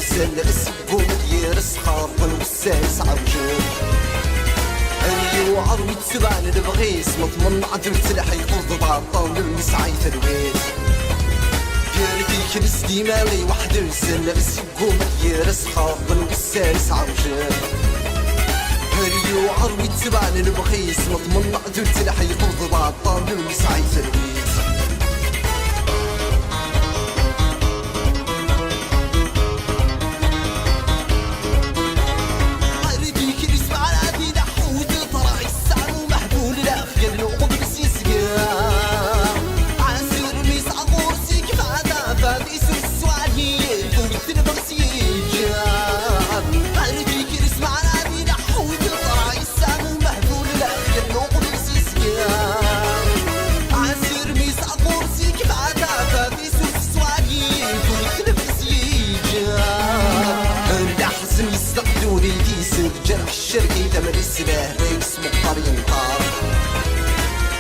وسل السبوم يرس خاطر والساس عوجون أريو عروي تبان البغيس مطمن عدو تلحي قلت ضعطان المسعي تلويس يركي كنس ديمالي وحده وسل السبوم يرس خاطر والساس عوجون أريو عروي تبان البغيس مطمن عدو تلحي قلت ضعطان المسعي تلويس جرح الشرقي دمر السلاح ريكس مقارين طار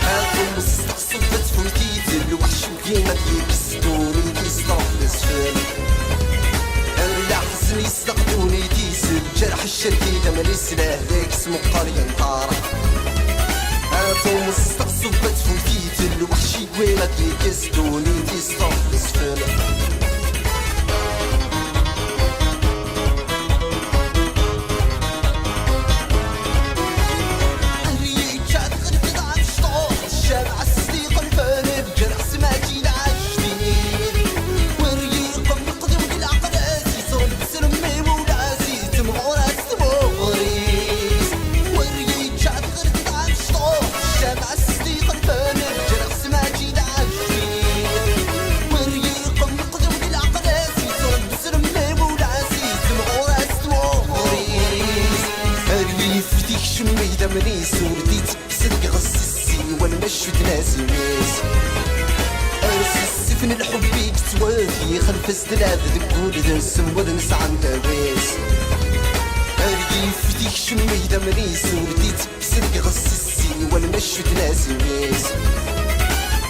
هاكم مستقصد تفوتيت الوحش وقيمة يكسدوني يصرف لسفل لا حزن يستقدوني ديسل جرح الشرقي دمر السلاح ريكس مقارين طار هاكم مستقصد تفوتيت الوحش وقيمة يكسدوني يصرف لسفل مني صورتي تكسر غسسي والمشود ناسي ناس ارسي السفن الحب يكتوافي خلف استلاد دقود دنسم ودنس عن تابيس ارقي فتيك شمي دمني صورتي تكسر غسسي والمشود ناسي ناس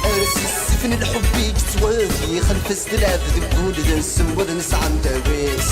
ارسي السفن الحب يكتوافي خلف استلاد دقود دنسم ودنس عن تابيس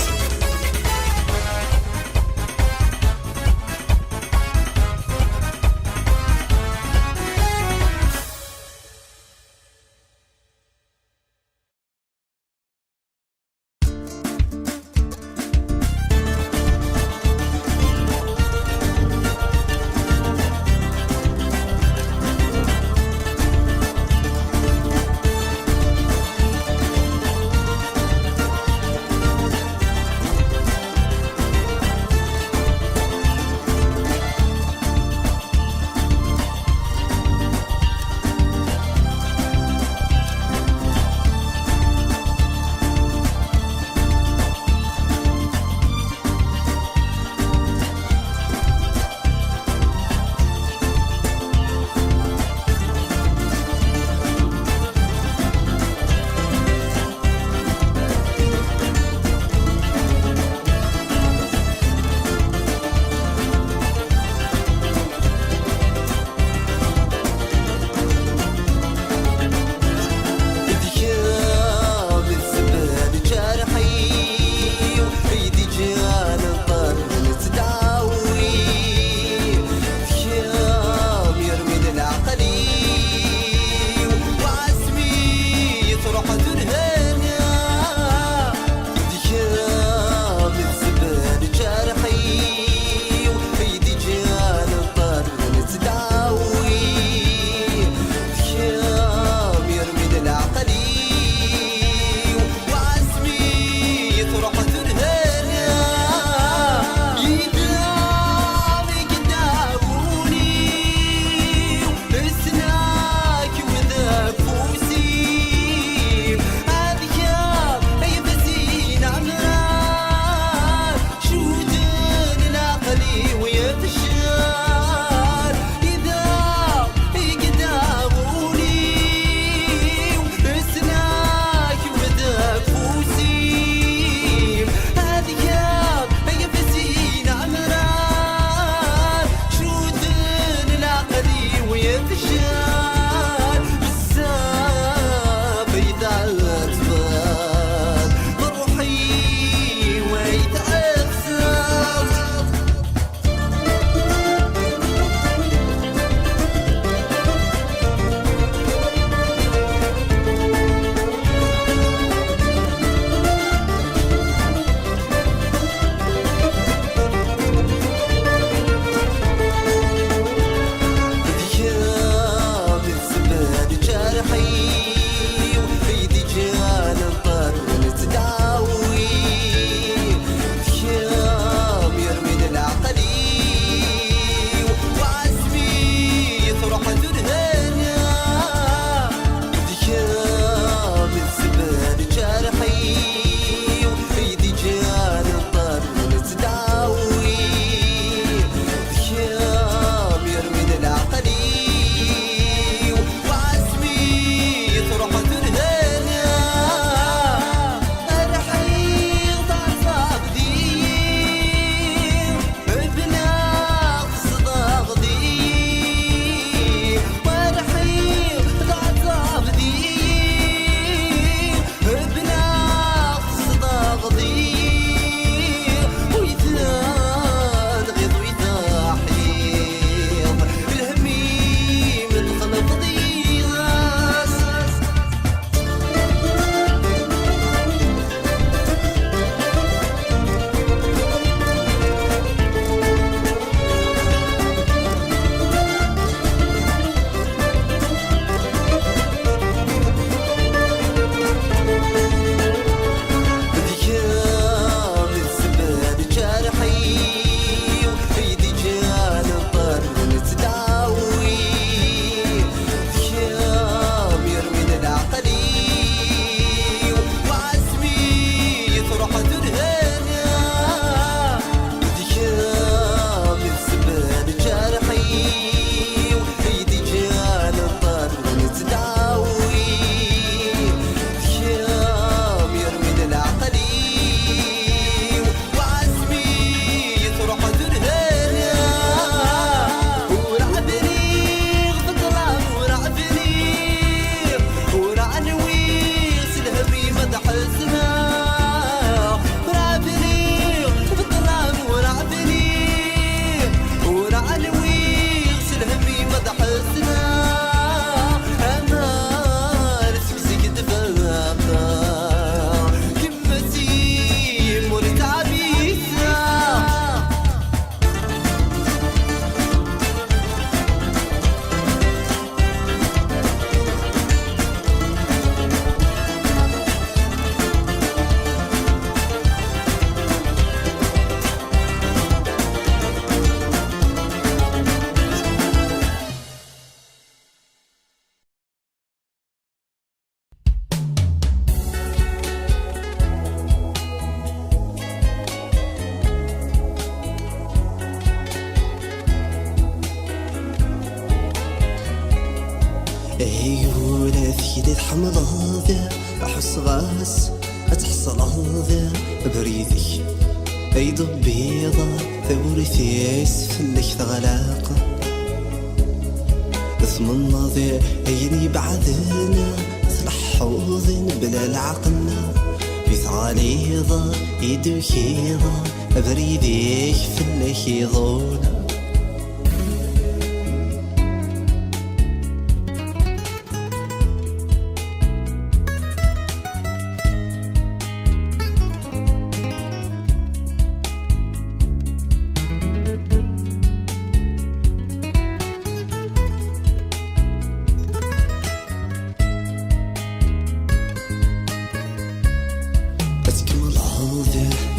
ولا ثيدي تحمل ذا أحس غاس أتحصل ذا بريدي أيضا بيضة ثوري يسفلك ثغلاقة ثم الناظر أيني بعدنا تلحوظن بلا العقلنا في ثغاليظة يدوكيظة بريديك فلك يضونا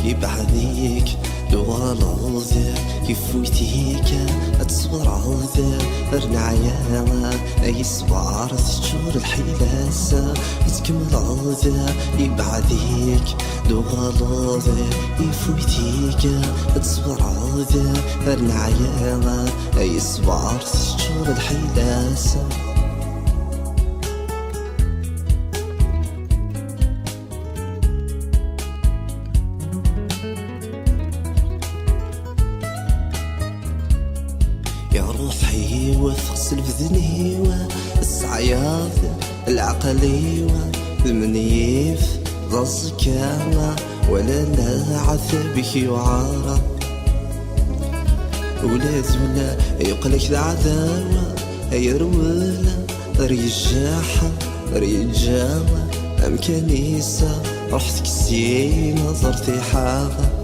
يبعديك دوالوزة يفوتيك اتصبر عوزة ارنعيانا اي صبار تشور الحلاسة تكمل عوزة يبعديك دوالوزة يفوتيك اتصبر عوزة ارنعيانا اي صبار تشور الحلاسة يا روحي وثقسل بذنيوة السعياض العقليوة المنيف ضزكامة ولا لا عذابك يعارى ولا زولا يقلك العذاوة يرولا ريجاحة ريجامة أم كنيسة رحتك السيمة زرتي حاغة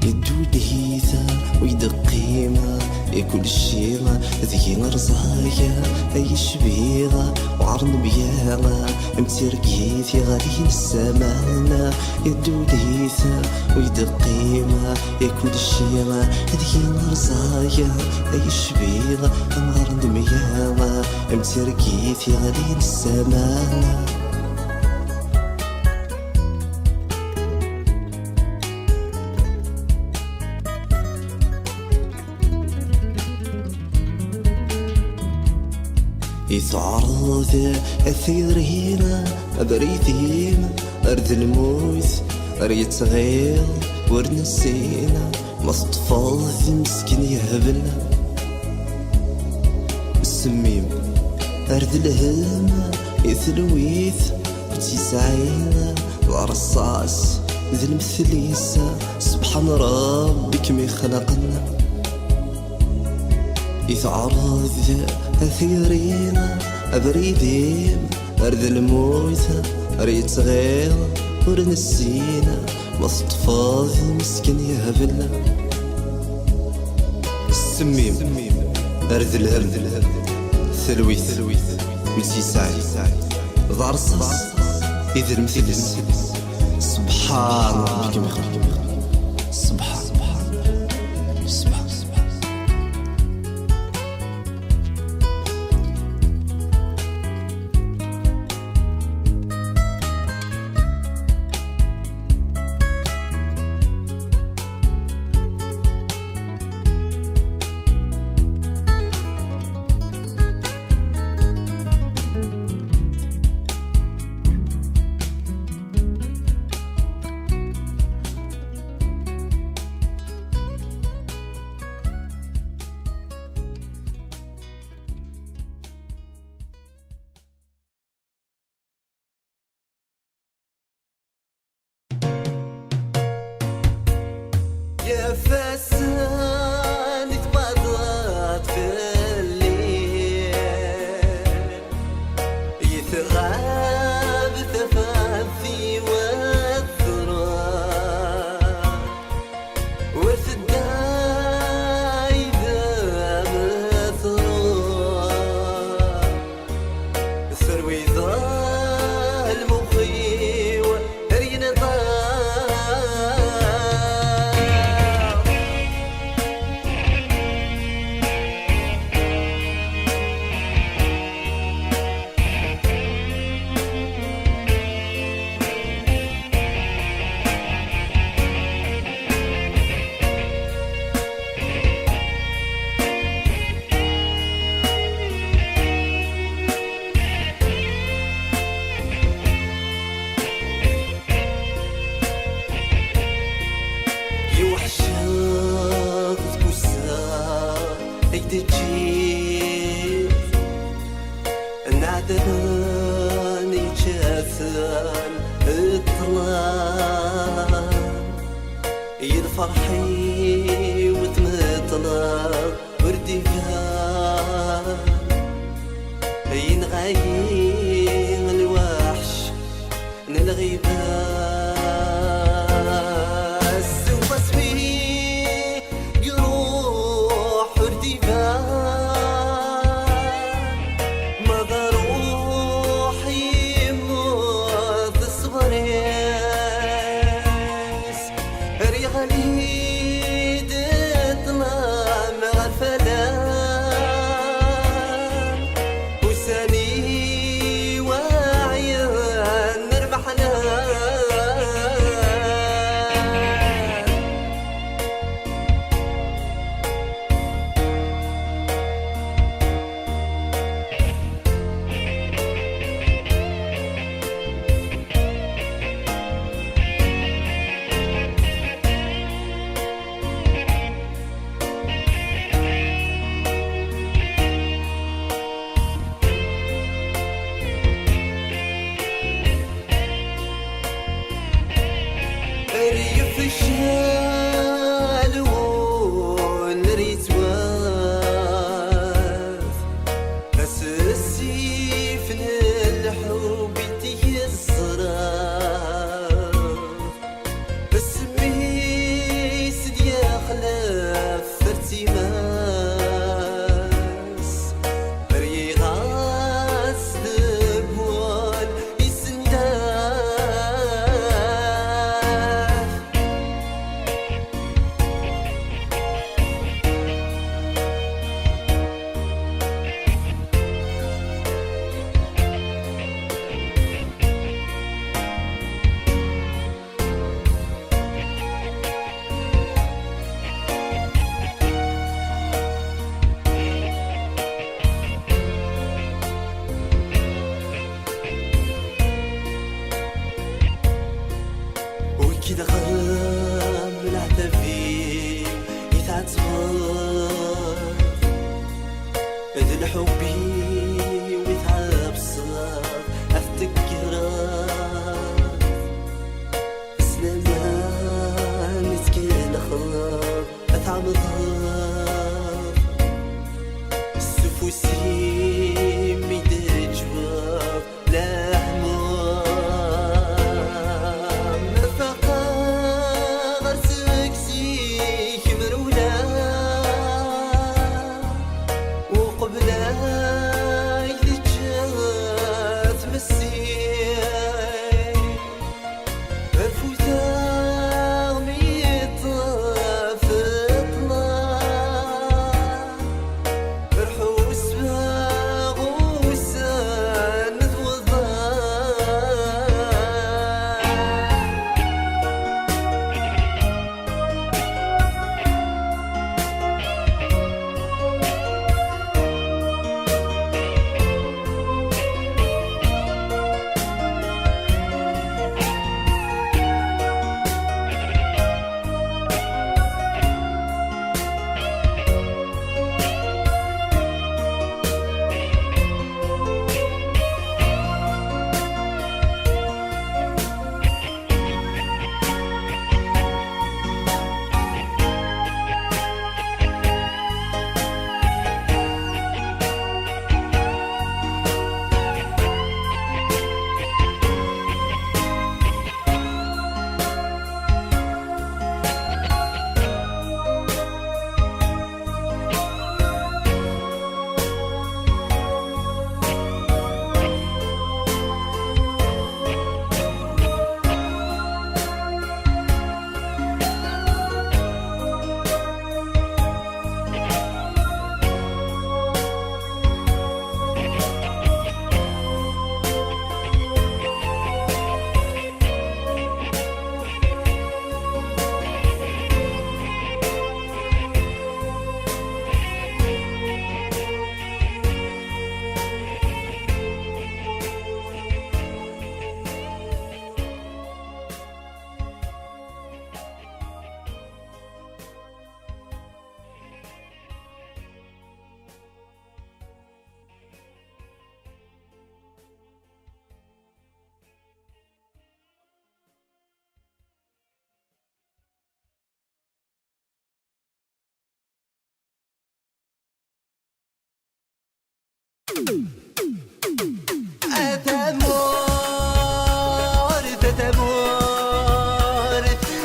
يدو لهيثة ويدقيمة كل شي ذي رزايا أي شبيغة وعرن بياغة مترقيث غالين السمانة يدو لهيثة ويدقيمة كل شي ذي رزايا أي شبيغة وعرن بياغة مترقيث غالين السمانة يتعرض أثيرين بريدين أرض الموت ريت غير ورنسينا مصطفى مسكين يهبلنا السميم أرض الهم يثلويث بتسعين الرصاص ذي المثليسة سبحان ربك مي خلقنا يتعرض أثيرين أبريدين أرض الموت ريت غير ورنسينا مصطفى مسكين يهبلنا السميم أرض الهم ثلويث متيسعي ضار الصاص إذا المثلس سبحان ربك مي خلقنا سبحان يا فسان تبضت في الليل يتغاب ثفافي والثرى وثداي ذاب ثرى ثروي ذا المخي ورين ضاع طلع يدفرحي وتمطلع وردي فيها ينغاين الوحش نلغيبها السوفاس فيه يروح وردي فيها ماذا روحي موت الصبريس ريغالي تطلع مع الفلام وساني واعية نربحنا ريف الشال ونريت واف أساسي في الحب تي الصراف اسمي سديا خلاف ارتماس ريغاس دبوان يسنداف وكي دخل العتبي يتعصفر اذن حبي ويتعب صار افتكره سلام مسكين خاف اتعب ضار السفوسي ميدان جواب لا حمار مفاقا غرسك سيك مرولا وقبلها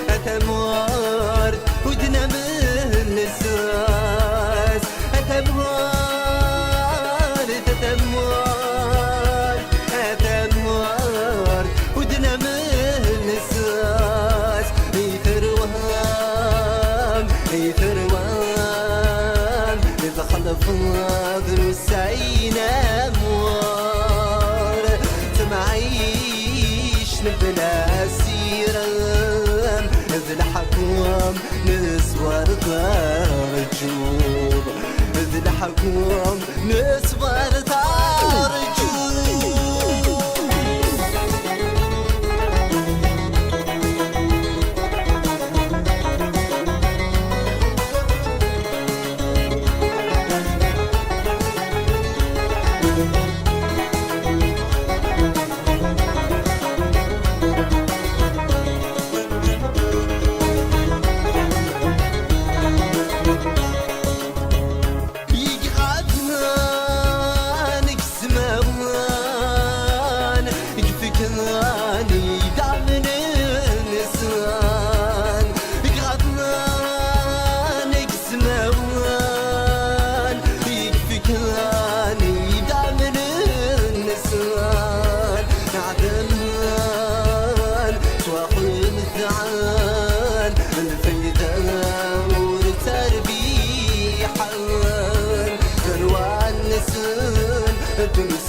أتمور ودنا من الساس أتمور ودنا من الساس يثروان إذا خلف ضر السعينة أموار تمعيش بلا سيرة ذي الحكوم نسوار دار الجوب ذي الحكوم نسوار دار الجوب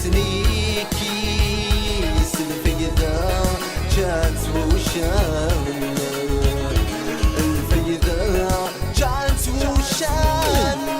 سنيكي الفيضة جات وشان الفيضة جات وشان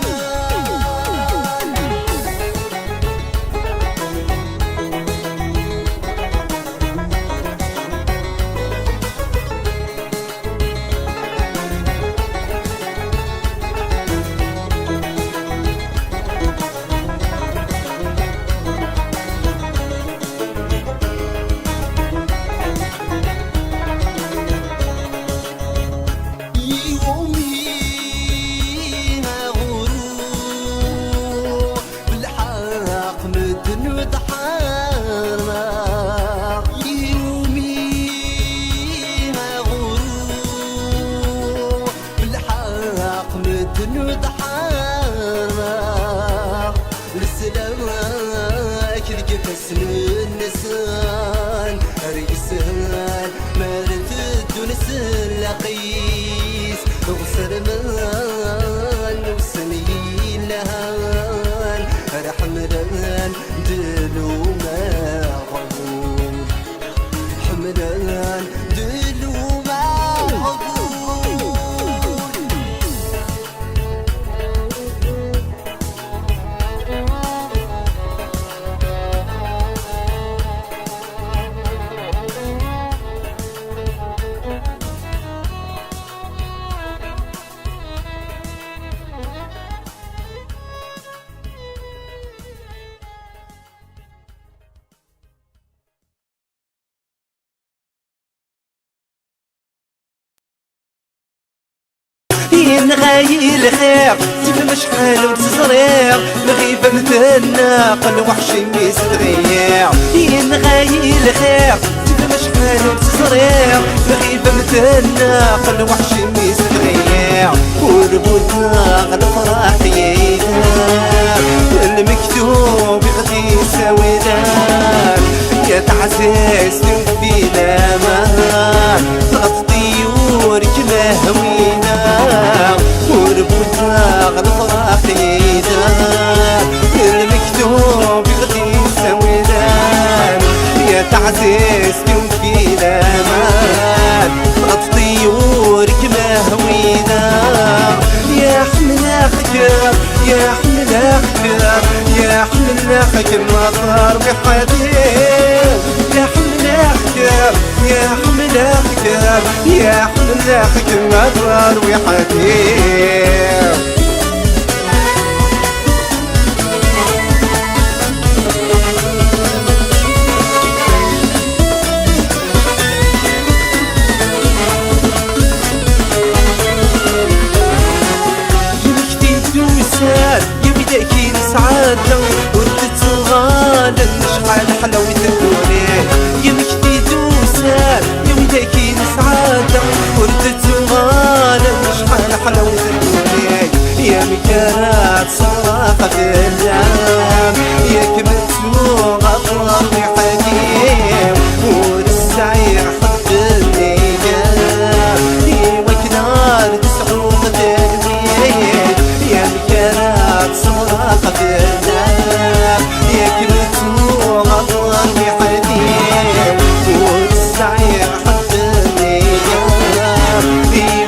حسن النسان ريسهان مارت الدنس اللقيس غصر مان وسنين لهان رحمدان دلو ما غبون حمدان دلو ما غبون نغايي الخير سيف مشحال وتصرير الغيبة مثلنا قل وحشي ميستغير نغايي الخير سيف مشحال وتصرير الغيبة مثلنا قل وحشي ميستغير وربوتنا الفرح يدار المكتوب غدي سويدان يا تعزيز في الامان طلعت طيور كما هوينا وربوتنا الفرح يدار المكتوب غدي سويدان يا تعزيز في الامان طلعت طيور كما هوينا يا حمل اخجر يا حمل اخجر يا حمل اخجر مطر بحديد يا حمل اخجر يا حمل اخجر يا حمل اخجر مطر بحديد يا بداكي سعادة وردت كانت صراخة في اللام يا كملتو غطر وحكيم والسعير حد النيام وكنار تسعوق تلوين يا كانت صراخة في اللام يا كملتو غطر وحكيم والسعير حد النيام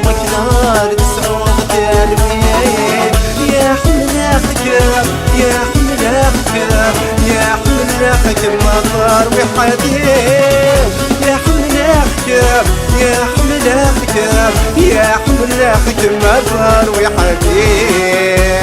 وكنار تسعوق تلوين يا حمل خكام يا حمل خكام يا حمل خكام مطر وحديم يا حمل خكام يا حمل خكام يا حمل خكام مطر وحديم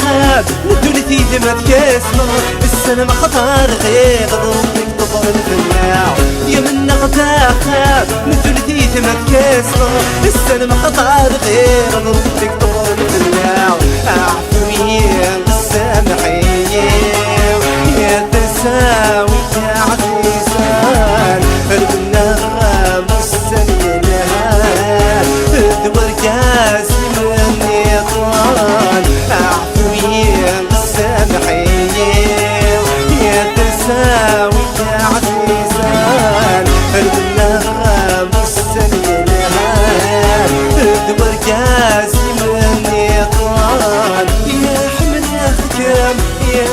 خاب ندولتي دمت كاسمة السنة ما خطر غير ضربك طفل الفلاع يا من غدا خاب ندولتي دمت كاسمة السنة ما خطر غير ضربك طفل الفلاع عفويين بالسامحين يا تساوي يا عزيزان البنام والسنينات دور كاس من يطال عفويين بالسامحين يا تساوي يا عزيزان البنام والسنينات دور كاس من يطال يا حمل خكام يا